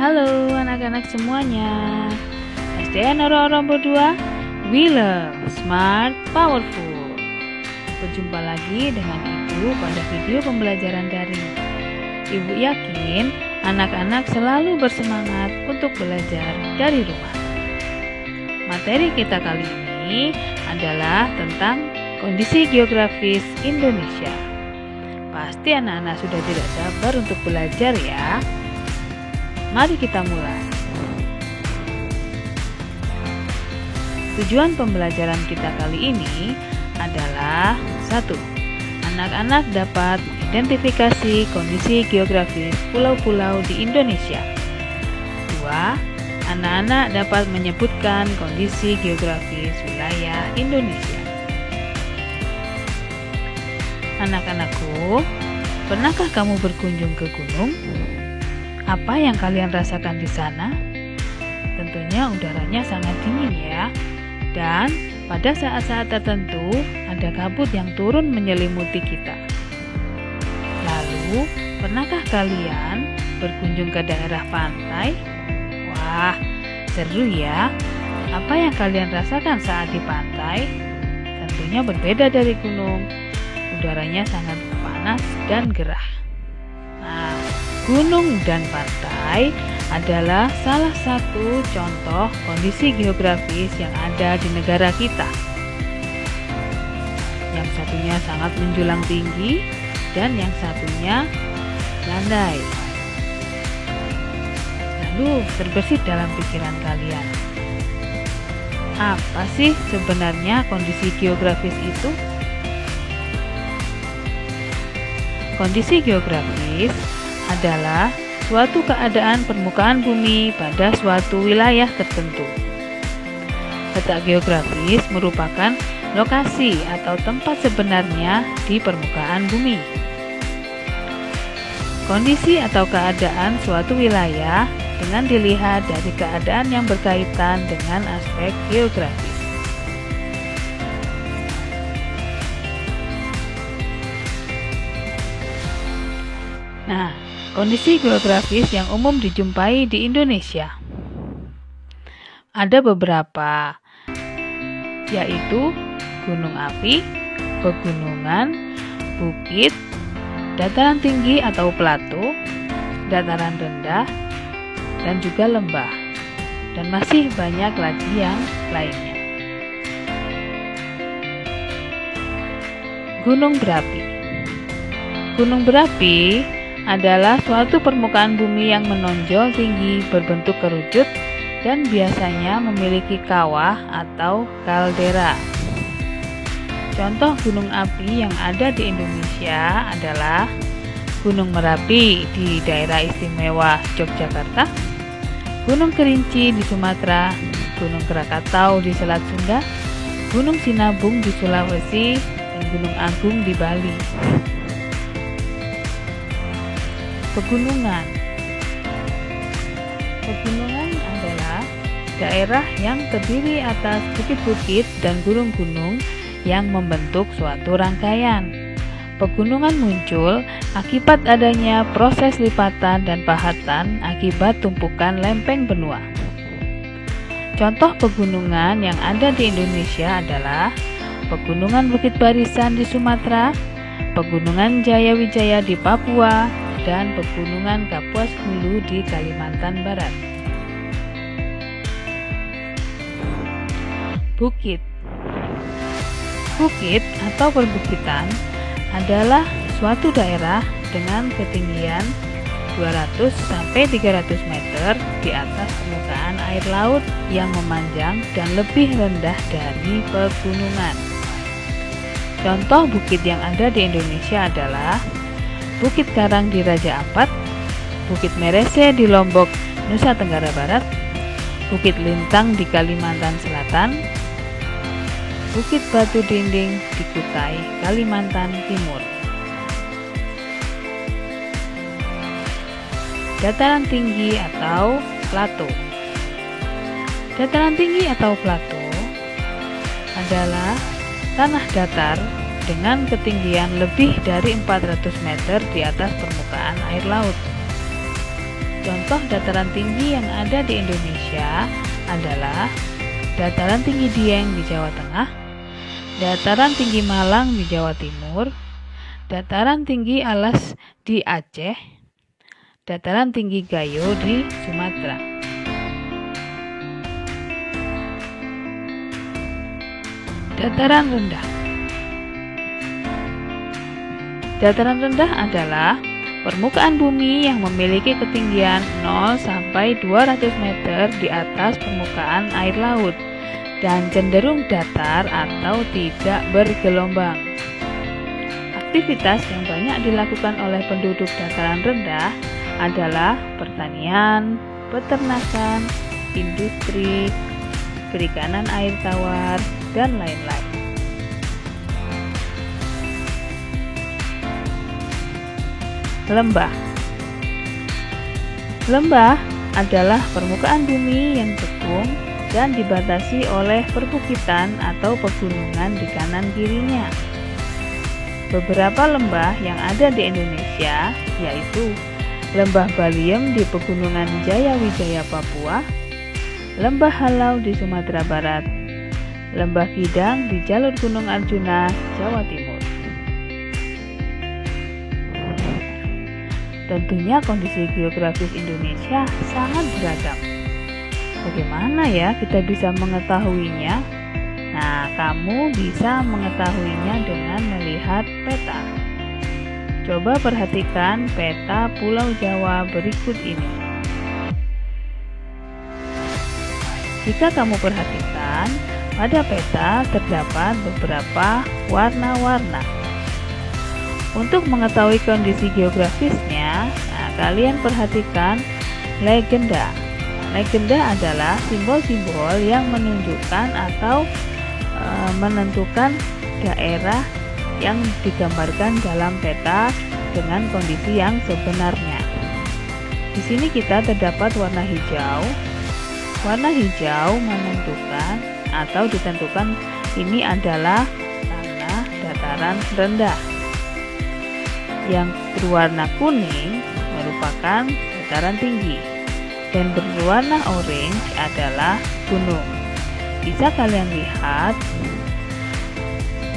Halo anak-anak semuanya, SDN Orang-Orang Berdua, we love smart, powerful. Berjumpa lagi dengan Ibu pada video pembelajaran daring. Ibu yakin anak-anak selalu bersemangat untuk belajar dari rumah. Materi kita kali ini adalah tentang kondisi geografis Indonesia. Pasti anak-anak sudah tidak sabar untuk belajar ya. Mari kita mulai. Tujuan pembelajaran kita kali ini adalah 1. Anak-anak dapat mengidentifikasi kondisi geografis pulau-pulau di Indonesia. 2. Anak-anak dapat menyebutkan kondisi geografis wilayah Indonesia. Anak-anakku, pernahkah kamu berkunjung ke gunung? Apa yang kalian rasakan di sana? Tentunya udaranya sangat dingin ya. Dan pada saat-saat tertentu ada kabut yang turun menyelimuti kita. Lalu, pernahkah kalian berkunjung ke daerah pantai? Wah, seru ya. Apa yang kalian rasakan saat di pantai? Tentunya berbeda dari gunung. Udaranya sangat panas dan gerah. Nah, gunung dan pantai adalah salah satu contoh kondisi geografis yang ada di negara kita. Yang satunya sangat menjulang tinggi dan yang satunya landai. Lalu terbesit dalam pikiran kalian, apa sih sebenarnya kondisi geografis itu? Kondisi geografis adalah suatu keadaan permukaan bumi pada suatu wilayah tertentu. Letak geografis merupakan lokasi atau tempat sebenarnya di permukaan bumi. Kondisi atau keadaan suatu wilayah dengan dilihat dari keadaan yang berkaitan dengan aspek geografis. Nah, kondisi geografis yang umum dijumpai di Indonesia ada beberapa, yaitu gunung api, pegunungan, bukit, dataran tinggi atau plato, dataran rendah, dan juga lembah, dan masih banyak lagi yang lainnya. Gunung berapi. Gunung berapi adalah suatu permukaan bumi yang menonjol tinggi berbentuk kerucut dan biasanya memiliki kawah atau kaldera. Contoh gunung api yang ada di Indonesia adalah Gunung Merapi di daerah istimewa Yogyakarta, Gunung Kerinci di Sumatera, Gunung Krakatau di Selat Sunda, Gunung Sinabung di Sulawesi, dan Gunung Agung di Bali. Pegunungan. Pegunungan adalah daerah yang terdiri atas bukit-bukit dan gunung-gunung yang membentuk suatu rangkaian. Pegunungan muncul akibat adanya proses lipatan dan pahatan akibat tumpukan lempeng benua. Contoh pegunungan yang ada di Indonesia adalah Pegunungan Bukit Barisan di Sumatera, Pegunungan Jayawijaya di Papua, dan Pegunungan Kapuas Hulu di Kalimantan Barat. Bukit. Bukit atau perbukitan adalah suatu daerah dengan ketinggian 200 sampai 300 meter di atas permukaan air laut yang memanjang dan lebih rendah dari pegunungan. Contoh bukit yang ada di Indonesia adalah Bukit Karang di Raja Ampat, Bukit Merese di Lombok, Nusa Tenggara Barat, Bukit Lintang di Kalimantan Selatan, Bukit Batu Dinding di Kutai, Kalimantan Timur. Dataran tinggi atau plato. Dataran tinggi atau plato adalah tanah datar dengan ketinggian lebih dari 400 meter di atas permukaan air laut. Contoh dataran tinggi yang ada di Indonesia adalah Dataran Tinggi Dieng di Jawa Tengah, Dataran Tinggi Malang di Jawa Timur, Dataran Tinggi Alas di Aceh, Dataran Tinggi Gayo di Sumatera. Dataran rendah. Dataran rendah adalah permukaan bumi yang memiliki ketinggian 0 sampai 200 meter di atas permukaan air laut dan cenderung datar atau tidak bergelombang. Aktivitas yang banyak dilakukan oleh penduduk dataran rendah adalah pertanian, peternakan, industri, perikanan air tawar, dan lain-lain. Lembah. Lembah adalah permukaan bumi yang kekung dan dibatasi oleh perbukitan atau pegunungan di kanan kirinya. Beberapa lembah yang ada di Indonesia yaitu Lembah Baliem di Pegunungan Jayawijaya Papua, Lembah Halau di Sumatera Barat, Lembah Kidang di jalur Gunung Arjuna, Jawa Timur. Tentunya kondisi geografis Indonesia sangat beragam. Bagaimana ya kita bisa mengetahuinya? Nah, kamu bisa mengetahuinya dengan melihat peta. Coba perhatikan peta Pulau Jawa berikut ini. Jika kamu perhatikan, pada peta terdapat beberapa warna-warna. Untuk mengetahui kondisi geografisnya, kalian perhatikan legenda. Legenda adalah simbol-simbol yang menunjukkan atau menentukan daerah yang digambarkan dalam peta dengan kondisi yang sebenarnya. Di sini kita terdapat warna hijau. Warna hijau menentukan atau ditentukan ini adalah tanah dataran rendah. Yang berwarna kuning merupakan dataran tinggi dan berwarna orange adalah gunung. Bisa kalian lihat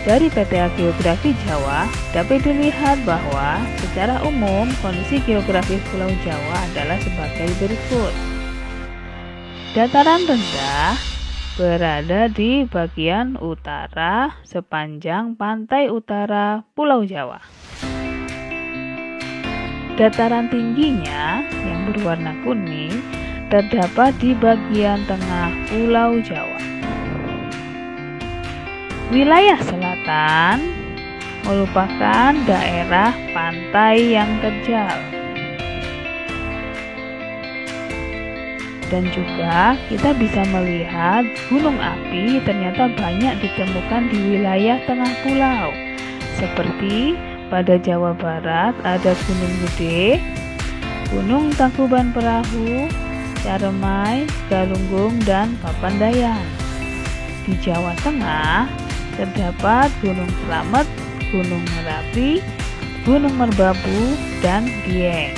dari peta geografi Jawa, dapat dilihat bahwa secara umum kondisi geografis Pulau Jawa adalah sebagai berikut. Dataran rendah berada di bagian utara sepanjang pantai utara Pulau Jawa. Dataran tingginya yang berwarna kuning terdapat di bagian tengah Pulau Jawa. Wilayah selatan merupakan daerah pantai yang terjal. Dan juga kita bisa melihat gunung api ternyata banyak ditemukan di wilayah tengah pulau. Seperti pada Jawa Barat ada Gunung Gede, Gunung Tangkuban Perahu, Caremai, Galunggung, dan Papandayan. Di Jawa Tengah terdapat Gunung Slamet, Gunung Merapi, Gunung Merbabu, dan Dieng.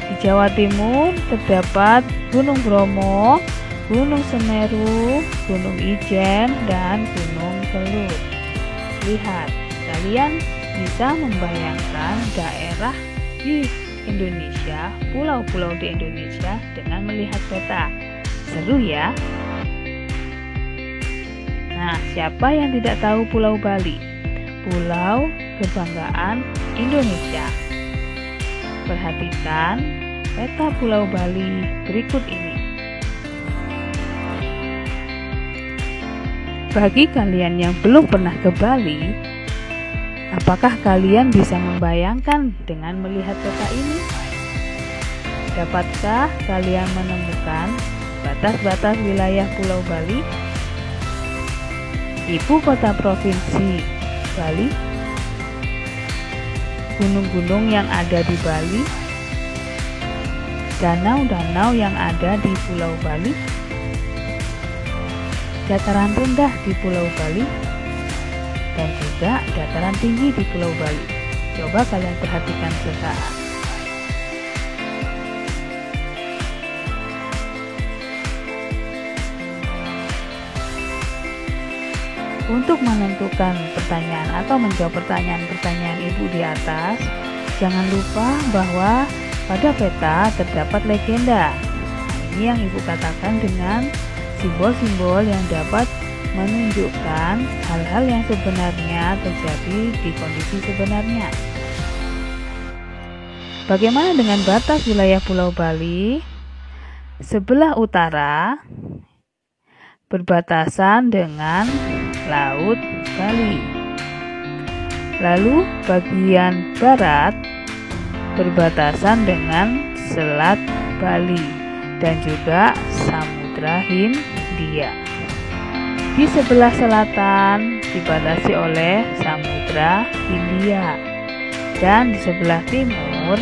Di Jawa Timur terdapat Gunung Bromo, Gunung Semeru, Gunung Ijen, dan Gunung Kelut. Lihat, kalian bisa membayangkan daerah di Indonesia, pulau-pulau di Indonesia dengan melihat peta. Seru ya? Nah, siapa yang tidak tahu Pulau Bali? Pulau kebanggaan Indonesia. Perhatikan peta Pulau Bali berikut ini. Bagi kalian yang belum pernah ke Bali, apakah kalian bisa membayangkan dengan melihat peta ini? Dapatkah kalian menemukan batas-batas wilayah Pulau Bali? Ibu kota provinsi Bali, gunung-gunung yang ada di Bali, danau-danau yang ada di Pulau Bali, dataran rendah di Pulau Bali, dan juga dataran tinggi di Pulau Bali. Coba kalian perhatikan sesaat. Untuk menentukan pertanyaan atau menjawab pertanyaan-pertanyaan Ibu di atas, jangan lupa bahwa pada peta terdapat legenda. Ini yang Ibu katakan dengan simbol-simbol yang dapat menunjukkan hal-hal yang sebenarnya terjadi di kondisi sebenarnya. Bagaimana dengan batas wilayah Pulau Bali? Sebelah utara berbatasan dengan Laut Bali. Lalu bagian barat berbatasan dengan Selat Bali dan juga Samudra Hindia. Di sebelah selatan dibatasi oleh Samudra Hindia dan di sebelah timur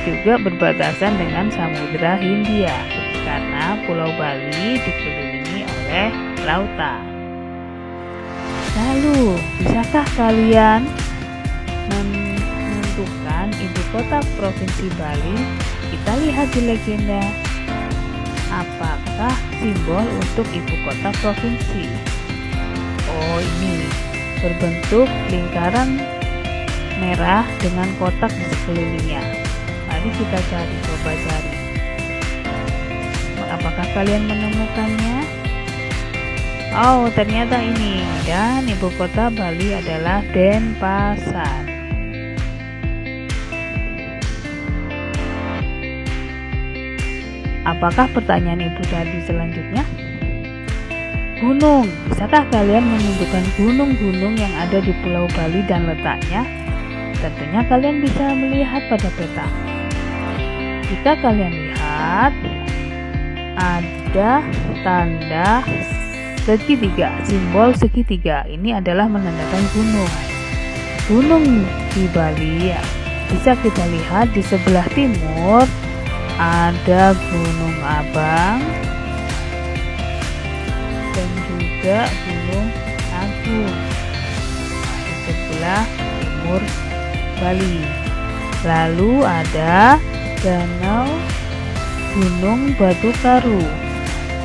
juga berbatasan dengan Samudra Hindia karena Pulau Bali dikelilingi oleh lautan. Lalu, bisakah kalian menentukan ibu kota provinsi Bali? Kita lihat di legenda. Apakah simbol untuk ibu kota provinsi? Oh, ini berbentuk lingkaran merah dengan kotak di sekelilingnya. Mari kita coba cari. Apakah kalian menemukannya? Oh, ternyata ini, dan ibu kota Bali adalah Denpasar. Apakah pertanyaan Ibu tadi selanjutnya? Gunung, bisakah kalian menunjukkan gunung-gunung yang ada di Pulau Bali dan letaknya? Tentunya kalian bisa melihat pada peta. Jika kalian lihat, ada tanda segitiga, simbol segitiga. Ini adalah menandakan gunung. Gunung di Bali ya, bisa kita lihat di sebelah timur ada Gunung Abang dan juga Gunung Agung di sebelah timur Bali. Lalu ada danau Gunung Batu Karu,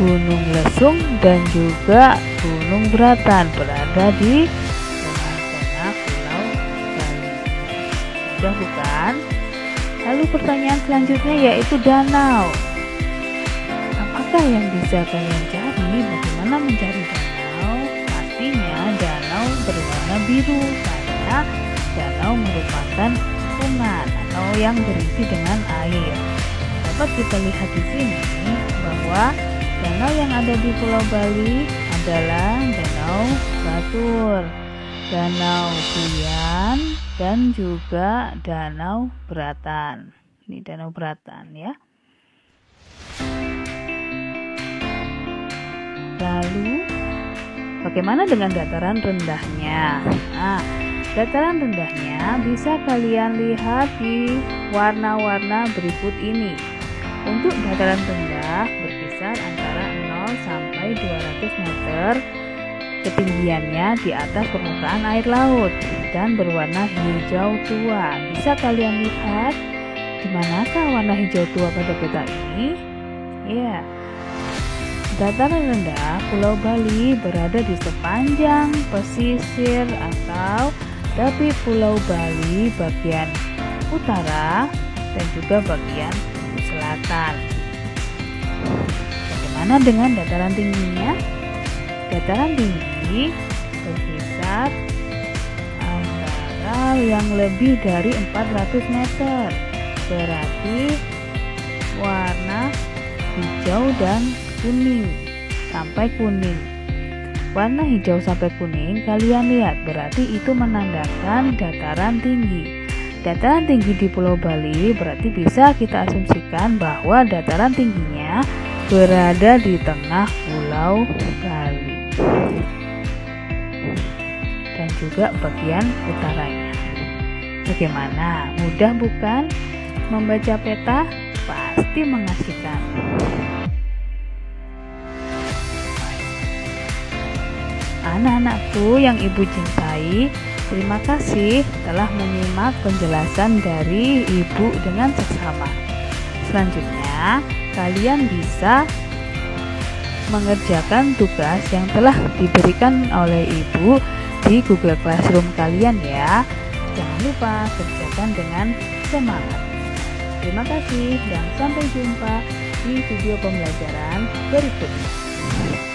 Gunung Lesung dan juga Gunung Beratan berada di tengah-tengah Pulau Bali. Sudah bukan? Lalu pertanyaan selanjutnya yaitu danau. Apakah yang bisa kalian cari? Bagaimana mencari danau? Pastinya danau berwarna biru karena danau merupakan sungai atau yang berisi dengan air. Dapat kita lihat di sini bahwa danau yang ada di Pulau Bali adalah Danau Batur, Danau Buyan, dan juga Danau Beratan. Ini Danau Beratan ya. Lalu, bagaimana dengan dataran rendahnya? Nah, dataran rendahnya bisa kalian lihat di warna-warna berikut ini. Untuk dataran rendah berkisar antara 0 sampai 200 meter ketinggiannya di atas permukaan air laut dan berwarna hijau tua. Bisa kalian lihat di manakah warna hijau tua pada peta ini? Ya, dataran rendah Pulau Bali berada di sepanjang pesisir atau tepi Pulau Bali bagian utara dan juga bagian selatan. Bagaimana dengan dataran tingginya? Dataran tinggi berkisar antara yang lebih dari 400 meter. Berarti warna hijau dan kuning sampai kuning. Warna hijau sampai kuning kalian lihat, berarti itu menandakan dataran tinggi. Dataran tinggi di Pulau Bali berarti bisa kita asumsikan bahwa dataran tingginya berada di tengah Pulau Bali dan juga bagian utaranya. Bagaimana? Mudah bukan? Membaca peta pasti mengasihkan. Anak-anakku yang Ibu cintai, terima kasih telah menyimak penjelasan dari Ibu dengan seksama. Selanjutnya, kalian bisa mengerjakan tugas yang telah diberikan oleh Ibu di Google Classroom kalian ya. Jangan lupa kerjakan dengan semangat. Terima kasih dan sampai jumpa di video pembelajaran berikutnya.